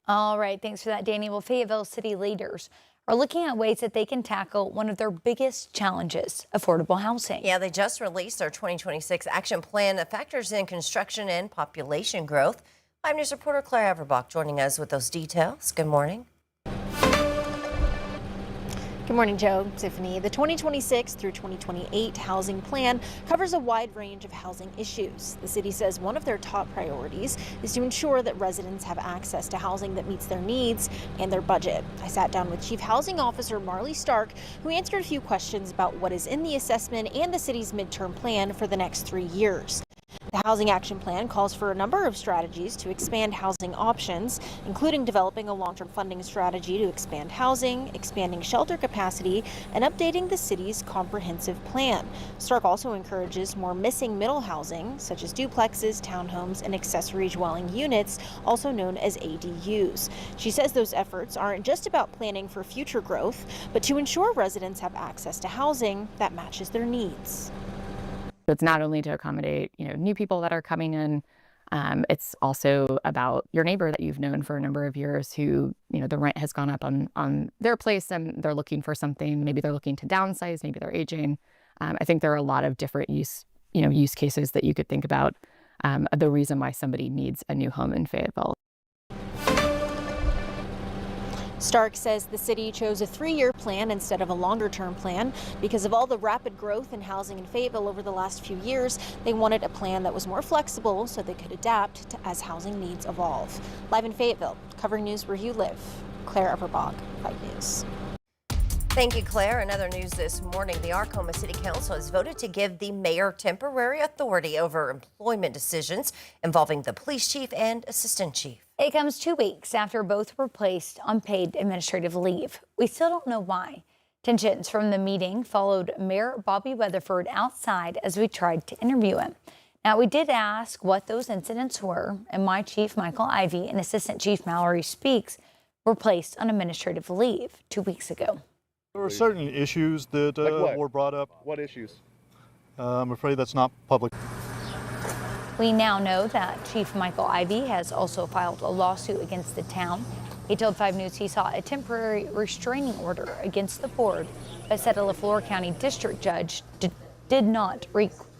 All right, thanks for that, Danny. Well, Fayetteville city leaders are looking at ways that they can tackle one of their biggest challenges, affordable housing. Yeah, they just released their 2026 action plan that factors in construction and population growth. 5 News reporter Claire Averbach joining us with those details. Good morning. Good morning, Joe, Tiffany. The 2026 through 2028 housing plan covers a wide range of housing issues. The city says one of their top priorities is to ensure that residents have access to housing that meets their needs and their budget. I sat down with Chief Housing Officer Marley Stark, who answered a few questions about what is in the assessment and the city's midterm plan for the next 3 years. The Housing Action Plan calls for a number of strategies to expand housing options, including developing a long-term funding strategy to expand housing, expanding shelter capacity, and updating the city's comprehensive plan. Stark also encourages more missing middle housing, such as duplexes, townhomes, and accessory dwelling units, also known as ADUs. She says those efforts aren't just about planning for future growth, but to ensure residents have access to housing that matches their needs. It's not only to accommodate, new people that are coming in. It's also about your neighbor that you've known for a number of years who, the rent has gone up on their place and they're looking for something. Maybe they're looking to downsize. Maybe they're aging. I think there are a lot of different use cases that you could think about. The reason why somebody needs a new home in Fayetteville. Stark says the city chose a 3-year plan instead of a longer-term plan because of all the rapid growth in housing in Fayetteville over the last few years. They wanted a plan that was more flexible so they could adapt to as housing needs evolve. Live in Fayetteville, covering news where you live, Claire Everbach, 5 News. Thank you, Claire. In other news this morning, the Arcoma City Council has voted to give the mayor temporary authority over employment decisions involving the police chief and assistant chief. It comes 2 weeks after both were placed on paid administrative leave. We still don't know why. Tensions from the meeting followed Mayor Bobby Weatherford outside as we tried to interview him. Now, we did ask what those incidents were, and why Chief Michael Ivey and Assistant Chief Mallory Speaks were placed on administrative leave 2 weeks ago. There were certain issues that were brought up. What issues? I'm afraid that's not public. We now know that Chief Michael Ivey has also filed a lawsuit against the town. He told 5 News he saw a temporary restraining order against the board, but said a LaFleur County District Judge did not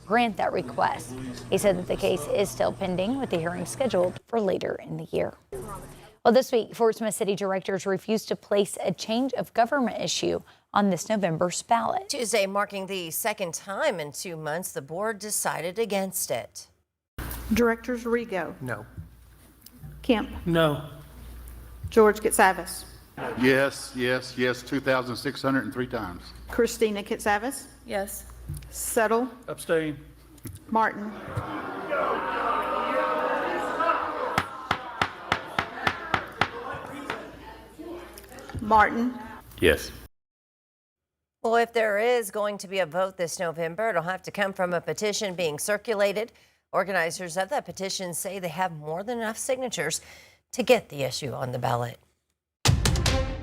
grant that request. He said that the case is still pending, with the hearing scheduled for later in the year. Well, this week, Fort Smith City directors refused to place a change of government issue on this November's ballot. Tuesday, marking the second time in 2 months, the board decided against it. Directors Rigo. No. Kemp. No. George Katsavas. Yes, 2,603 times. Christina Katsavas. Yes. Settle. Abstain. Martin. Martin. Yes. Well, if there is going to be a vote this November, it'll have to come from a petition being circulated. Organizers of that petition say they have more than enough signatures to get the issue on the ballot.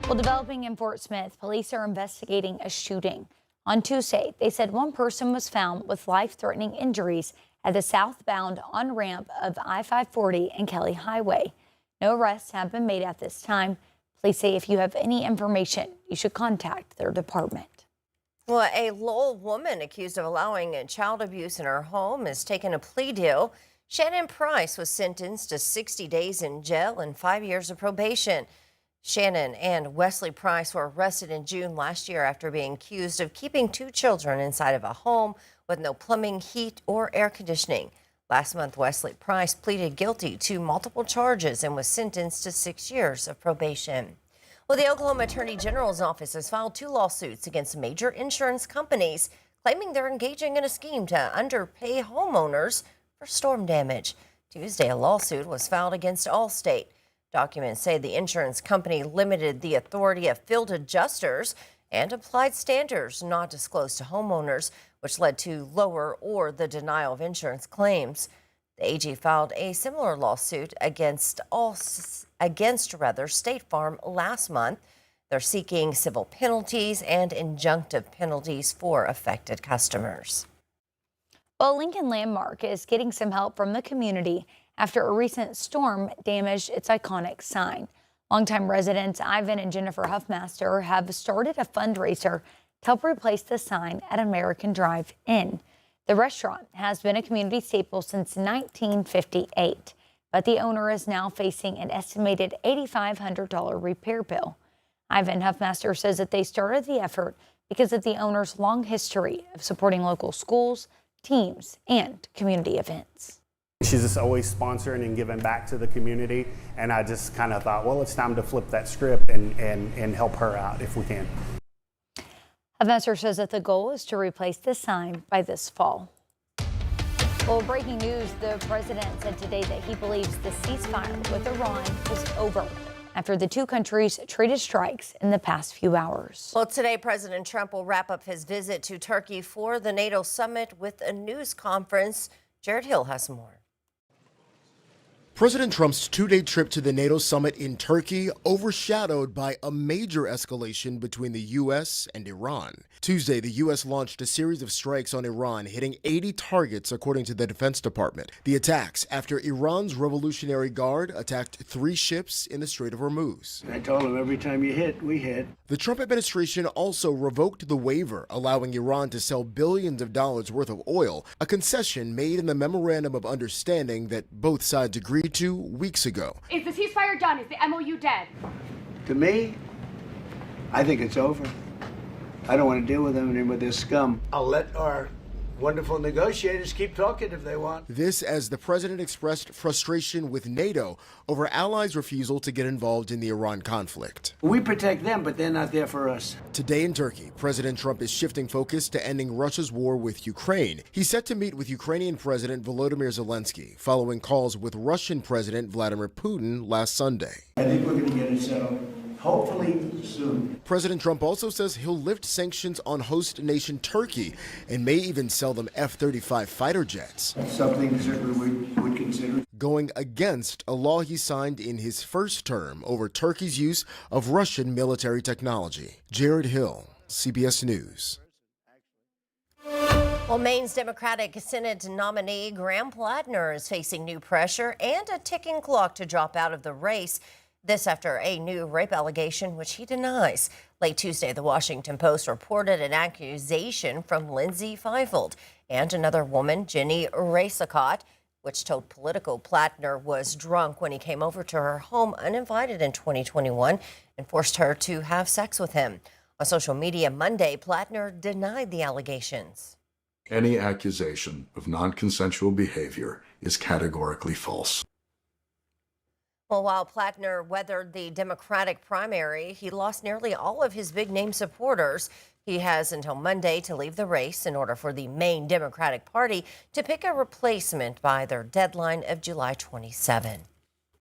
Well, developing in Fort Smith, police are investigating a shooting. On Tuesday, they said one person was found with life-threatening injuries at the southbound on-ramp of I-540 and Kelly Highway. No arrests have been made at this time. Police say if you have any information, you should contact their department. Well, a Lowell woman accused of allowing child abuse in her home has taken a plea deal. Shannon Price was sentenced to 60 days in jail and 5 years of probation. Shannon and Wesley Price were arrested in June last year after being accused of keeping 2 children inside of a home with no plumbing, heat, or air conditioning. Last month, Wesley Price pleaded guilty to multiple charges and was sentenced to 6 years of probation. Well, the Oklahoma Attorney General's office has filed 2 lawsuits against major insurance companies, claiming they're engaging in a scheme to underpay homeowners for storm damage. Tuesday, a lawsuit was filed against Allstate. Documents say the insurance company limited the authority of field adjusters and applied standards not disclosed to homeowners, which led to lower or the denial of insurance claims. The AG filed a similar lawsuit against State Farm last month. They're seeking civil penalties and injunctive penalties for affected customers. Well, Lincoln Landmark is getting some help from the community after a recent storm damaged its iconic sign. Longtime residents Ivan and Jennifer Huffmaster have started a fundraiser to help replace the sign at American Drive Inn. The restaurant has been a community staple since 1958, but the owner is now facing an estimated $8,500 repair bill. Ivan Huffmaster says that they started the effort because of the owner's long history of supporting local schools, teams, and community events. She's just always sponsoring and giving back to the community, and I just kind of thought, well, it's time to flip that script and help her out if we can. Huffmaster says that the goal is to replace the sign by this fall. Well, breaking news, the president said today that he believes the ceasefire with Iran is over after the two countries traded strikes in the past few hours. Well, today, President Trump will wrap up his visit to Turkey for the NATO summit with a news conference. Jared Hill has more. President Trump's two-day trip to the NATO summit in Turkey overshadowed by a major escalation between the U.S. and Iran. Tuesday, the U.S. launched a series of strikes on Iran, hitting 80 targets, according to the Defense Department. The attacks after Iran's Revolutionary Guard attacked 3 ships in the Strait of Hormuz. I told him every time you hit, we hit. The Trump administration also revoked the waiver allowing Iran to sell billions of dollars worth of oil, a concession made in the Memorandum of Understanding that both sides agreed to weeks ago. Is the ceasefire done? Is the MOU dead? To me, I think it's over. I don't want to deal with them anymore, with this scum. I'll let our wonderful negotiators keep talking if they want. This as the president expressed frustration with NATO over allies' refusal to get involved in the Iran conflict. We protect them, but they're not there for us. Today in Turkey, President Trump is shifting focus to ending Russia's war with Ukraine. He's set to meet with Ukrainian President Volodymyr Zelensky following calls with Russian President Vladimir Putin last Sunday. I think we're going to get it settled, hopefully soon. President Trump also says he'll lift sanctions on host nation Turkey and may even sell them F-35 fighter jets. That's something certainly we would consider. Going against a law he signed in his first term over Turkey's use of Russian military technology. Jared Hill, CBS News. Well, Maine's Democratic Senate nominee Graham Plattner is facing new pressure and a ticking clock to drop out of the race. This after a new rape allegation, which he denies. Late Tuesday, the Washington Post reported an accusation from Lindsay Fayetteville and another woman, Jenny Racicott, which told Politico Plattner was drunk when he came over to her home uninvited in 2021 and forced her to have sex with him. On social media Monday, Plattner denied the allegations. Any accusation of non-consensual behavior is categorically false. Well, while Plattner weathered the Democratic primary, he lost nearly all of his big-name supporters. He has until Monday to leave the race in order for the Maine Democratic Party to pick a replacement by their deadline of July 27.